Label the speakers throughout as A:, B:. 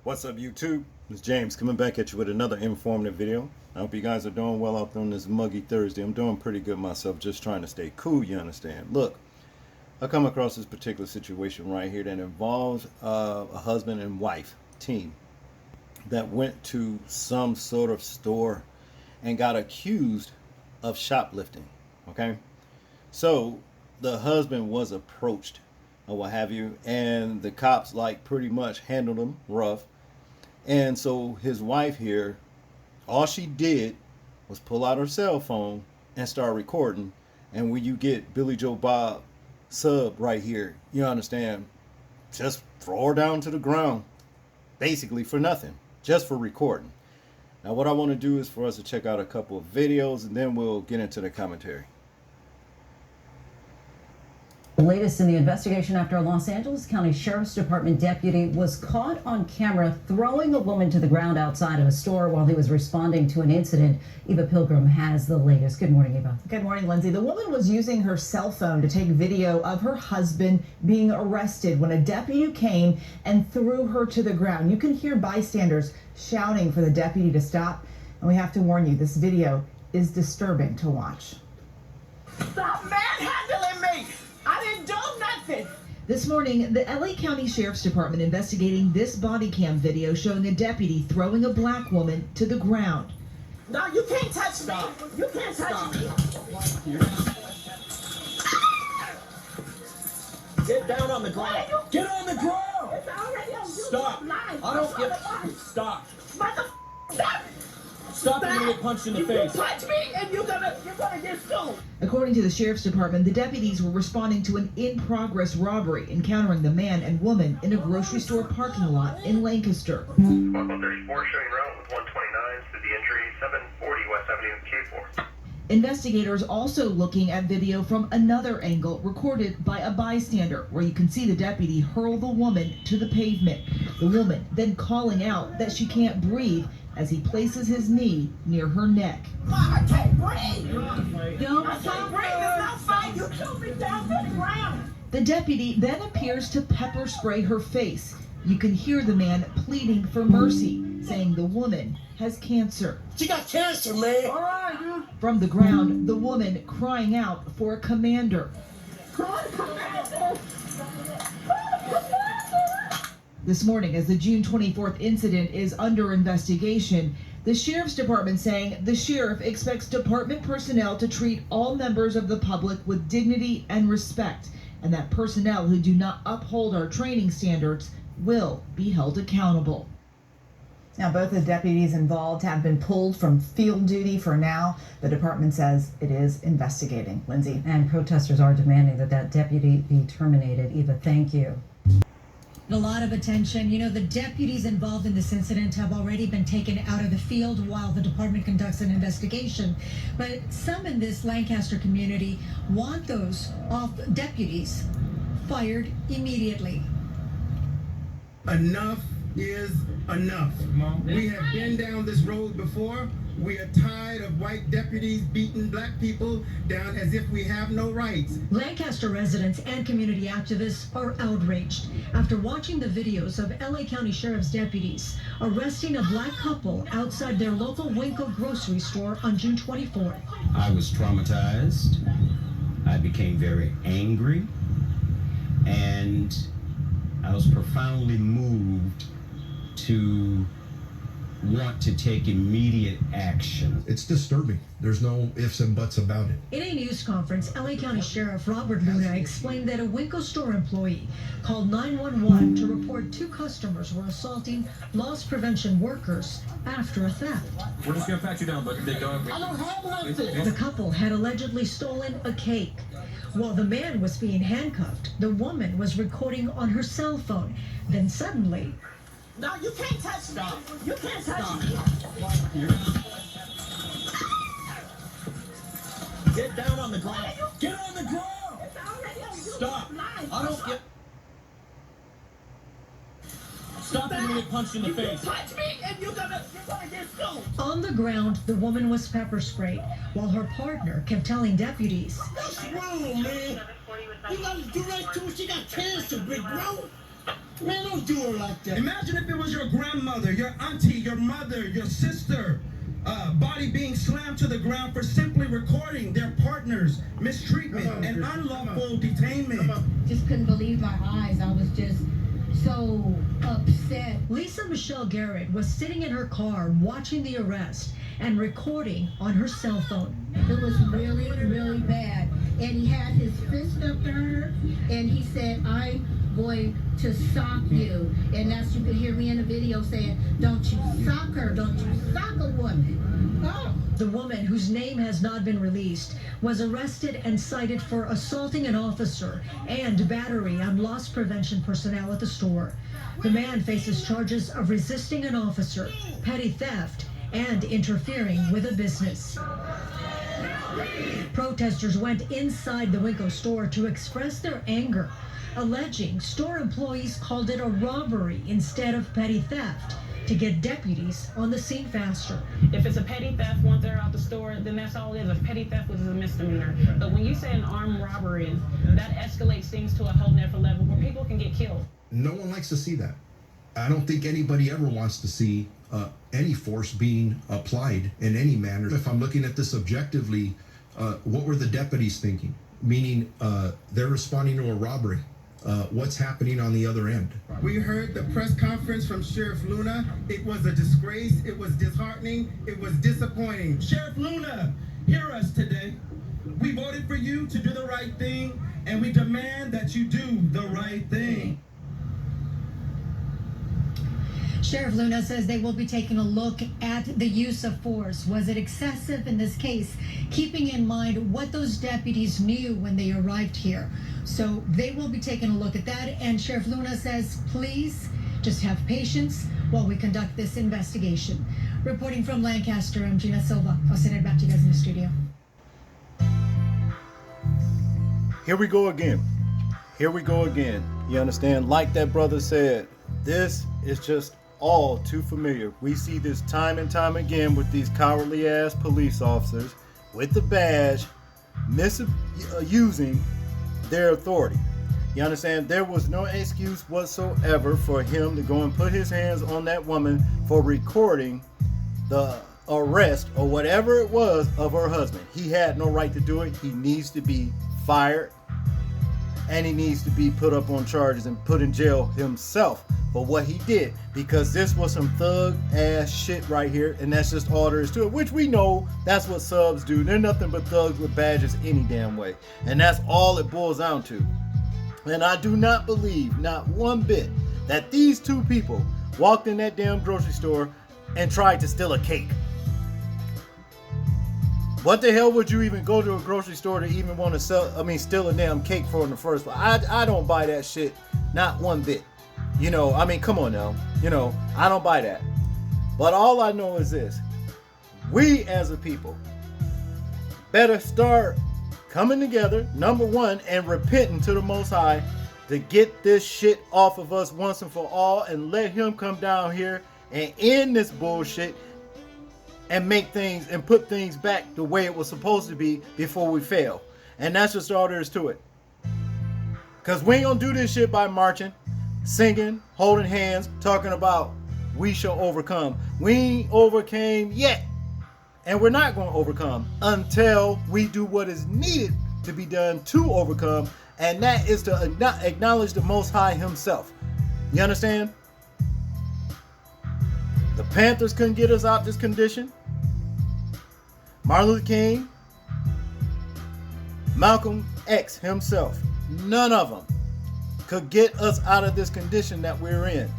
A: What's up, YouTube? It's James coming back at you with another informative video. I hope you guys are doing well out there on this muggy Thursday. I'm doing pretty good myself, just trying to stay cool, you understand. Look, I come across this particular situation right here that involves a husband and wife team that went to some sort of store and got accused of shoplifting. Okay, so the husband was approached or what have you, and the cops like pretty much handled him rough. And so his wife here, all she did was pull out her cell phone and start recording. And when you get Billy Joe Bob sub right here, you understand, just throw her down to the ground, basically for nothing, just for recording. Now what I want to do is for us to check out a couple of videos and then we'll get into the commentary.
B: The latest in the investigation after a Los Angeles County Sheriff's Department deputy was caught on camera throwing a woman to the ground outside of a store while he was responding to an incident. Eva Pilgrim has the latest. Good morning, Eva.
C: Good morning, Lindsay. The woman was using her cell phone to take video of her husband being arrested when a deputy came and threw her to the ground. You can hear bystanders shouting for the deputy to stop. And we have to warn you, this video is disturbing to watch.
D: Stop manhandling me! I didn't do nothing!
C: This morning, the LA County Sheriff's Department investigating this body cam video showing a deputy throwing a black woman to the ground.
D: No, you can't touch me! You can't touch me! Get down on the ground! Get on the ground! It's already on you. Stop! I don't give... Stop! Stop! Stop and you get punched in the face. You punch me and you're gonna get sued.
C: According to the Sheriff's Department, the deputies were responding to an in-progress robbery, encountering the man and woman in a grocery store parking lot in Lancaster.
E: 134 showing route with 129 to the injury, 740 West Avenue, K4.
C: Investigators also looking at video from another angle recorded by a bystander, where you can see the deputy hurl the woman to the pavement. The woman then calling out that she can't breathe as he places his knee near her neck.
D: I can't breathe! I can't breathe! It's not fine! You threw me down to the ground!
C: The deputy then appears to pepper spray her face. You can hear the man pleading for mercy, saying the woman has cancer.
D: She got cancer, man! All right, dude.
C: From the ground, the woman crying out for a commander. This morning, as the June 24th incident is under investigation, the Sheriff's Department saying the sheriff expects department personnel to treat all members of the public with dignity and respect, and that personnel who do not uphold our training standards will be held accountable. Now, both the deputies involved have been pulled from field duty for now. The department says it is investigating. Lindsay.
B: And protesters are demanding that that deputy be terminated. Eva, thank you.
F: A lot of attention. You know, the deputies involved in this incident have already been taken out of the field while the department conducts an investigation. But some in this Lancaster community want those deputies fired immediately.
G: Enough is enough. We have been down this road before. We are tired of white deputies beating black people down as if we have no rights.
F: Lancaster residents and community activists are outraged after watching the videos of LA County Sheriff's deputies arresting a black couple outside their local Winco grocery store on June 24th.
H: I was traumatized. I became very angry, and I was profoundly moved to want to take immediate action.
I: It's disturbing. There's no ifs and buts about it.
F: In a news conference, LA County Sheriff Robert Luna explained that a Winco store employee called 911 to report two customers were assaulting loss prevention workers after a theft.
J: We're just gonna pat you down, but they don't.
D: I don't have nothing!
F: The couple had allegedly stolen a cake. While the man was being handcuffed, the woman was recording on her cell phone. Then suddenly,
D: No, you can't touch me! You can't touch me! Get down on the ground! Get on the ground! It's already on you. Stop! I don't get... Stop and you get punched in the face. You punch me and you're gonna get sued.
F: on the ground, the woman was pepper sprayed, while her partner kept telling deputies,
D: What's wrong, man? You gotta do that too. She got cancer, big bro.
G: Man, don't do her like that. Imagine if it was your grandmother, your auntie, your mother, your sister, body being slammed to the ground for simply recording their partner's mistreatment and unlawful detainment.
K: Just couldn't believe my eyes. I was just so upset.
F: Lisa Michelle Garrett was sitting in her car watching the arrest and recording on her cell phone.
K: It was really, really bad. And he had his fist up to her, and he said, I'm going to sock you. And that's, you could hear me in the video saying, don't you sock her, don't you sock a woman. Oh.
F: The woman, whose name has not been released, was arrested and cited for assaulting an officer and battery on loss prevention personnel at the store. The man faces charges of resisting an officer, petty theft, and interfering with a business. Protesters went inside the Winco store to express their anger, alleging store employees called it a robbery instead of petty theft to get deputies on the scene faster.
L: If it's a petty theft once they're out the store, then that's all it is. A petty theft is a misdemeanor. But when you say an armed robbery, that escalates things to a whole different level where people can get killed.
I: No one likes to see that. I don't think anybody ever wants to see any force being applied in any manner. If I'm looking at this objectively, what were the deputies thinking? Meaning they're responding to a robbery. What's happening on the other end?
G: We heard the press conference from Sheriff Luna. It was a disgrace. It was disheartening. It was disappointing. Sheriff Luna, hear us today. We voted for you to do the right thing, and we demand that you do the right thing.
F: Sheriff Luna says they will be taking a look at the use of force. Was it excessive in this case, keeping in mind what those deputies knew when they arrived here? So they will be taking a look at that. And Sheriff Luna says, please just have patience while we conduct this investigation. Reporting from Lancaster, I'm Gina Silva. I'll send it back to you guys in the studio.
A: Here we go again. Here we go again. You understand? Like that brother said, this is just all too familiar. We see this time and time again with these cowardly ass police officers with the badge misusing their authority. You understand? There was no excuse whatsoever for him to go and put his hands on that woman for recording the arrest or whatever it was of her husband. He had no right to do it. He needs to be fired, and he needs to be put up on charges and put in jail himself for what he did, because this was some thug ass shit right here, and that's just all there is to it, which we know that's what subs do. They're nothing but thugs with badges any damn way, and that's all it boils down to. And I do not believe, not one bit, that these two people walked in that damn grocery store and tried to steal a cake. What the hell would you even go to a grocery store to even want to steal a damn cake for in the first place? I don't buy that shit, not one bit. You know, I mean, come on now. You know, I don't buy that. But all I know is this. We as a people better start coming together, number one, and repenting to the Most High to get this shit off of us once and for all, and let him come down here and end this bullshit and make things and put things back the way it was supposed to be before we fail. And that's just all there is to it. Because we ain't gonna do this shit by marching, singing, holding hands, talking about we shall overcome. We ain't overcame yet. And we're not going to overcome until we do what is needed to be done to overcome. And that is to acknowledge the Most High himself. You understand? The Panthers couldn't get us out this condition. Martin Luther King, Malcolm X himself, none of them could get us out of this condition that we're in.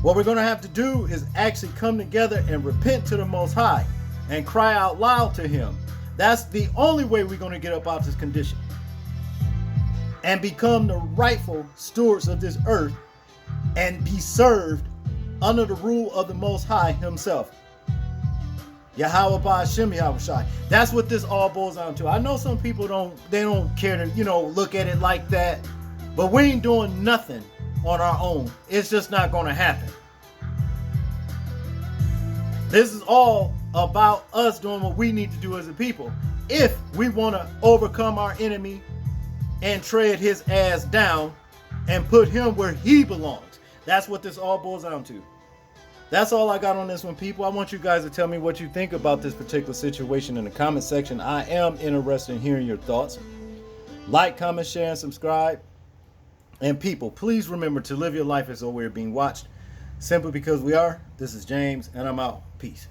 A: What we're going to have to do is actually come together and repent to the Most High and cry out loud to him. That's the only way we're going to get up out of this condition and become the rightful stewards of this earth and be served under the rule of the Most High himself. Yahweh Ba'ashem Yahweh Shai. That's what this all boils down to. I know some people don't care to, look at it like that, but we ain't doing nothing on our own. It's just not going to happen. This is all about us doing what we need to do as a people. If we want to overcome our enemy and tread his ass down, and put him where he belongs. That's what this all boils down to. That's all I got on this one, people. I want you guys to tell me what you think about this particular situation in the comment section. I am interested in hearing your thoughts. Like, comment, share, and subscribe. And people, please remember to live your life as though we're being watched. Simply because we are. This is James, and I'm out. Peace.